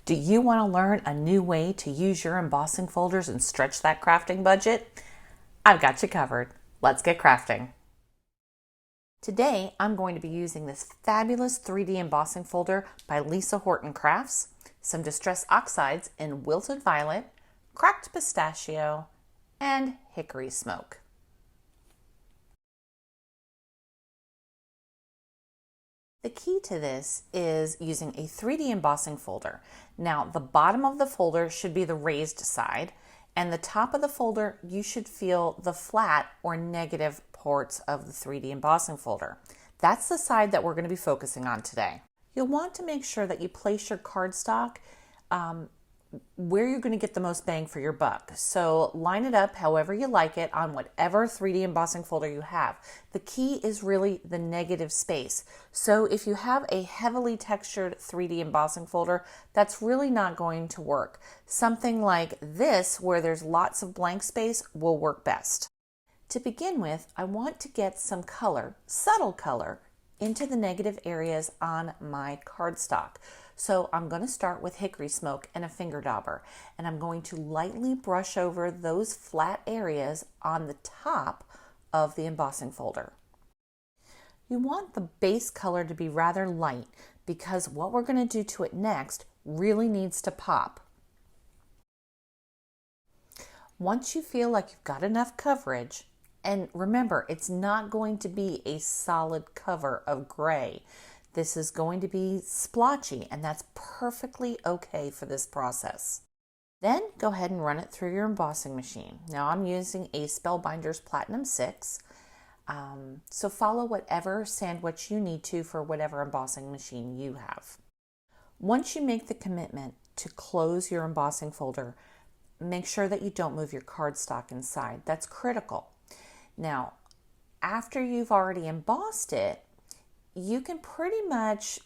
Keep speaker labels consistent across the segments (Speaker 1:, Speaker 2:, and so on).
Speaker 1: Do you want to learn a new way to use your embossing folders and stretch that crafting budget? I've got you covered. Let's get crafting. Today, I'm going to be using this fabulous 3D embossing folder by Lisa Horton Crafts, some distress oxides in wilted violet, cracked pistachio, and hickory smoke. The key to this is using a 3D embossing folder. Now, the bottom of the folder should be the raised side, and the top of the folder, you should feel the flat or negative ports of the 3D embossing folder. That's the side that we're going to be focusing on today. You'll want to make sure that you place your cardstock where you're going to get the most bang for your buck. So line it up however you like it on whatever 3D embossing folder you have. The key is really the negative space. So if you have a heavily textured 3D embossing folder, that's really not going to work. Something like this, where there's lots of blank space, will work best. To begin with, I want to get some color, subtle color, into the negative areas on my cardstock. So I'm going to start with hickory smoke and a finger dauber, and I'm going to lightly brush over those flat areas on the top of the embossing folder. You want the base color to be rather light because what we're going to do to it next really needs to pop. Once you feel like you've got enough coverage, and remember, it's not going to be a solid cover of gray. This is going to be splotchy, and that's perfectly okay for this process. Then go ahead and run it through your embossing machine. Now I'm using a SPELLBINDERS Platinum 6, so follow whatever sandwich you need to for whatever embossing machine you have. Once you make the commitment to close your embossing folder, make sure that you don't move your cardstock inside. That's critical. Now, after you've already embossed it, you can pretty much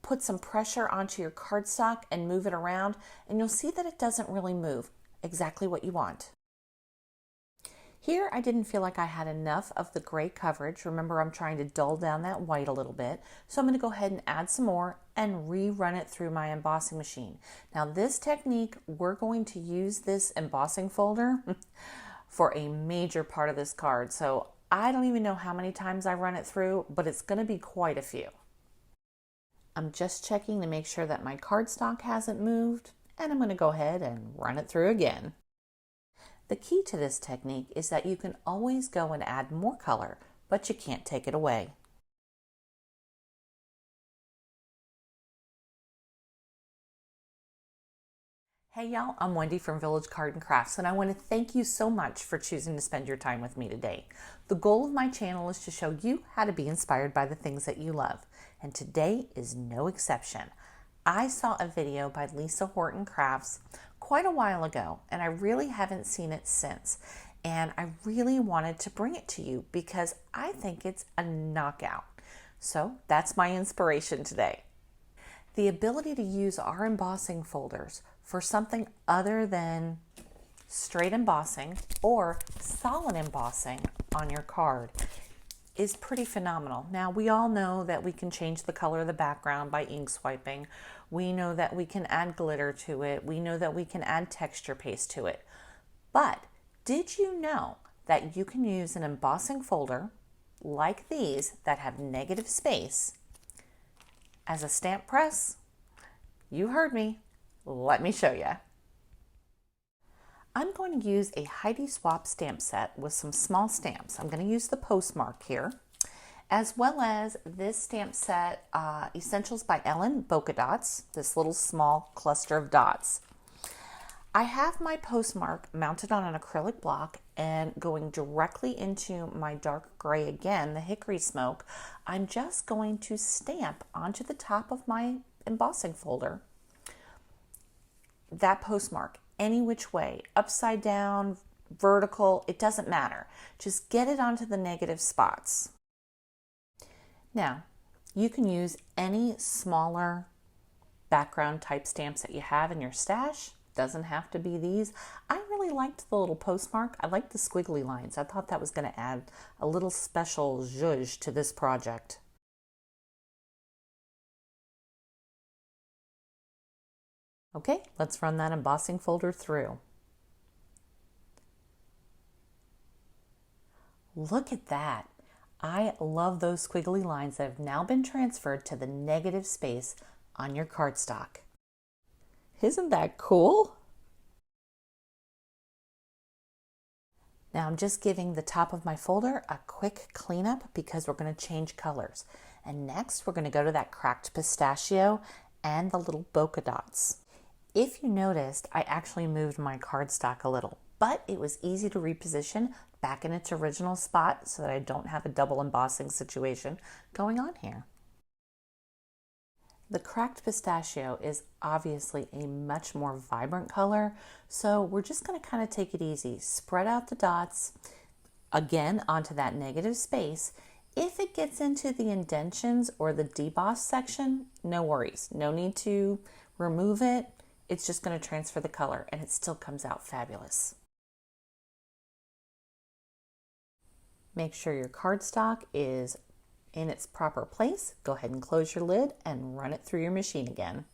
Speaker 1: put some pressure onto your cardstock and move it around, and you'll see that it doesn't really move. Exactly what you want. Here, I didn't feel like I had enough of the gray coverage. Remember, I'm trying to dull down that white a little bit. So I'm going to go ahead and add some more and rerun it through my embossing machine. Now, this technique, we're going to use this embossing folder for a major part of this card. So I don't even know how many times I run it through, but it's going to be quite a few. I'm just checking to make sure that my cardstock hasn't moved, and I'm going to go ahead and run it through again. The key to this technique is that you can always go and add more color, but you can't take it away. Hey y'all, I'm Wendy from Village Card and Crafts, and I want to thank you so much for choosing to spend your time with me today. The goal of my channel is to show you how to be inspired by the things that you love, and today is no exception. I saw a video by Lisa Horton Crafts quite a while ago, and I really haven't seen it since, and I really wanted to bring it to you because I think it's a knockout. So that's my inspiration today. The ability to use our embossing folders for something other than straight embossing or solid embossing on your card is pretty phenomenal. Now, we all know that we can change the color of the background by ink swiping. We know that we can add glitter to it. We know that we can add texture paste to it. But did you know that you can use an embossing folder like these that have negative space as a stamp press? You heard me. Let me show you. I'm going to use a Heidi Swap stamp set with some small stamps. I'm going to use the postmark here, as well as this stamp set, Essentials by Ellen Polka Dots, this little small cluster of dots. I have my postmark mounted on an acrylic block and going directly into my dark gray again, the hickory smoke. I'm just going to stamp onto the top of my embossing folder that postmark any which way, upside down, vertical, it doesn't matter. Just get it onto the negative spots. Now, you can use any smaller background type stamps that you have in your stash. Doesn't have to be these. I really liked the little postmark. I liked the squiggly lines. I thought that was going to add a little special zhuzh to this project. Okay, let's run that embossing folder through. Look at that. I love those squiggly lines that have now been transferred to the negative space on your cardstock. Isn't that cool? Now I'm just giving the top of my folder a quick cleanup because we're going to change colors. And next we're going to go to that cracked pistachio and the little bokeh dots. If you noticed, I actually moved my cardstock a little, but it was easy to reposition back in its original spot so that I don't have a double embossing situation going on here. The cracked pistachio is obviously a much more vibrant color, so we're just going to kind of take it easy. Spread out the dots again onto that negative space. If it gets into the indentions or the deboss section, no worries. No need to remove it. It's just going to transfer the color and it still comes out fabulous. Make sure your cardstock is in its proper place. Go ahead and close your lid and run it through your machine again.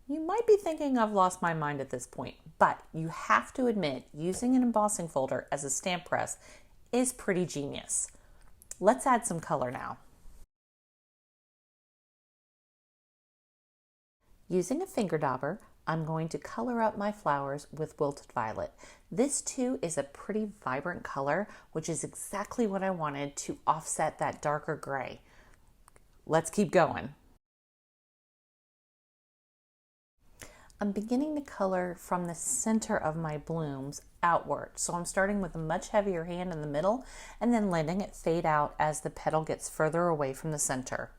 Speaker 1: You might be thinking I've lost my mind at this point, but you have to admit using an embossing folder as a stamp press is pretty genius. Let's add some color now. Using a finger dauber, I'm going to color up my flowers with Wilted Violet. This too is a pretty vibrant color, which is exactly what I wanted to offset that darker gray. Let's keep going. I'm beginning to color from the center of my blooms outward. So I'm starting with a much heavier hand in the middle and then letting it fade out as the petal gets further away from the center.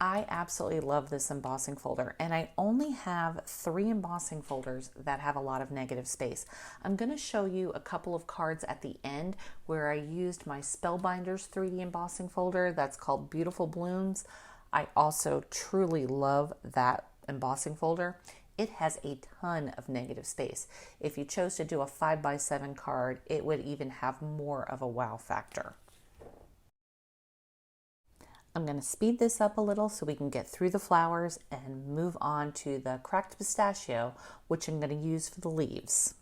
Speaker 1: I absolutely love this embossing folder, and I only have 3 embossing folders that have a lot of negative space. I'm going to show you a couple of cards at the end where I used my Spellbinders 3D embossing folder that's called Beautiful Blooms. I also truly love that embossing folder. It has a ton of negative space. If you chose to do a 5x7 card, it would even have more of a wow factor. I'm going to speed this up a little so we can get through the flowers and move on to the cracked pistachio, which I'm going to use for the leaves.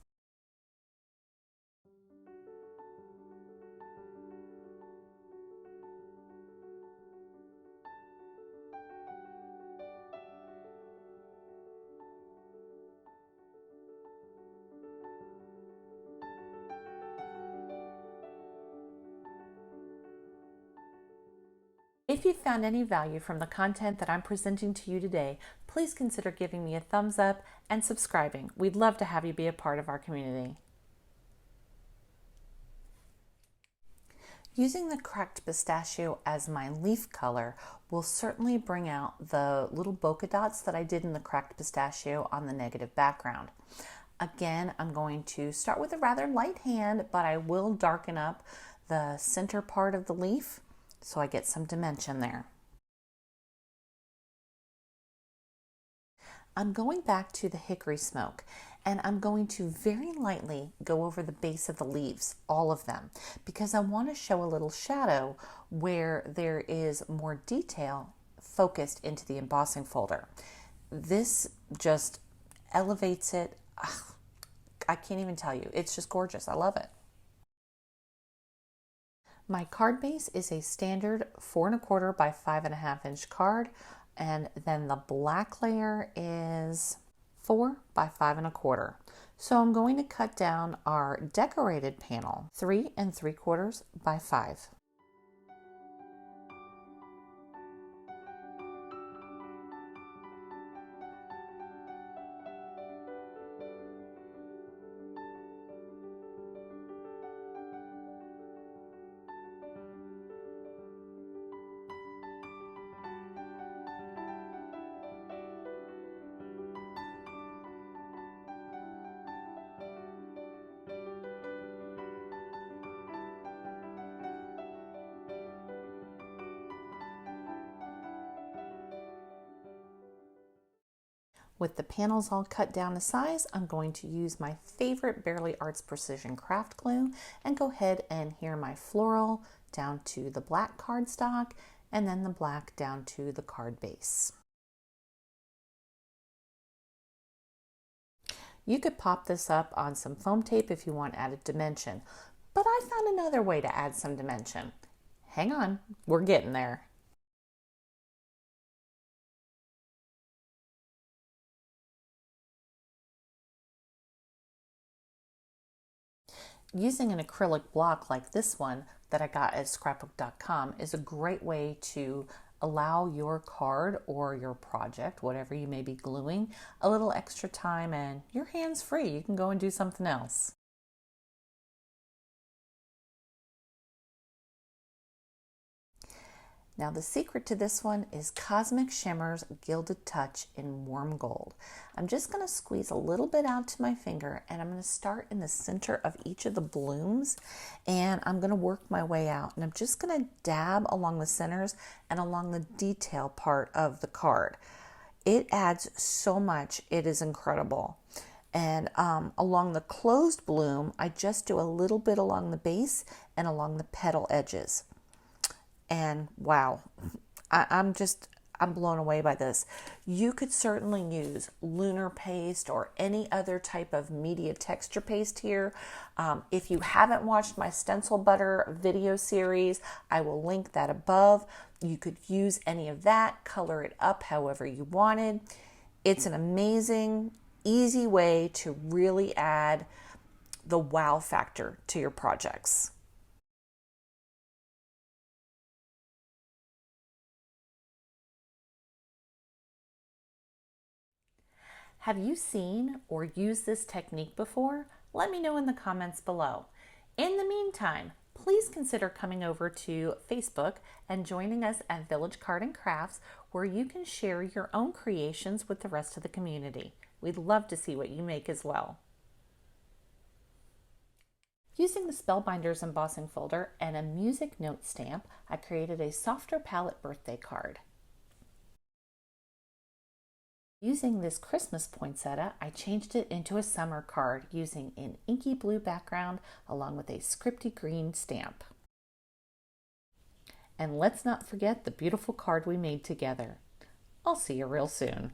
Speaker 1: If you found any value from the content that I'm presenting to you today, please consider giving me a thumbs up and subscribing. We'd love to have you be a part of our community. Using the cracked pistachio as my leaf color will certainly bring out the little bokeh dots that I did in the cracked pistachio on the negative background. Again, I'm going to start with a rather light hand, but I will darken up the center part of the leaf so I get some dimension there. I'm going back to the hickory smoke, and I'm going to very lightly go over the base of the leaves, all of them, because I want to show a little shadow where there is more detail focused into the embossing folder. This just elevates it. Ugh, I can't even tell you. It's just gorgeous. I love it. My card base is a standard 4 1/4 by 5 1/2 inch card, and then the black layer is 4 by 5 1/4. So I'm going to cut down our decorated panel 3 3/4 by 5. With the panels all cut down to size, I'm going to use my favorite Bearly Arts Precision Craft Glue and go ahead and adhere my floral down to the black cardstock and then the black down to the card base. You could pop this up on some foam tape if you want added dimension, but I found another way to add some dimension. Hang on, we're getting there. Using an acrylic block like this one that I got at scrapbook.com is a great way to allow your card or your project, whatever you may be gluing, a little extra time and your hands free. You can go and do something else. Now the secret to this one is Cosmic Shimmer's Gilded Touch in Warm Gold. I'm just going to squeeze a little bit out to my finger and I'm going to start in the center of each of the blooms and I'm going to work my way out. And I'm just going to dab along the centers and along the detail part of the card. It adds so much, it is incredible. And along the closed bloom, I just do a little bit along the base and along the petal edges. And wow, I'm blown away by this. You could certainly use lunar paste or any other type of media texture paste here. If you haven't watched my stencil butter video series, I will link that above. You could use any of that, color it up however you wanted. It's an amazing, easy way to really add the wow factor to your projects. Have you seen or used this technique before? Let me know in the comments below. In the meantime, please consider coming over to Facebook and joining us at Village Card and Crafts, where you can share your own creations with the rest of the community. We'd love to see what you make as well. Using the Spellbinders embossing folder and a music note stamp, I created a softer palette birthday card. Using this Christmas poinsettia, I changed it into a summer card using an inky blue background along with a scripty green stamp. And let's not forget the beautiful card we made together. I'll see you real soon.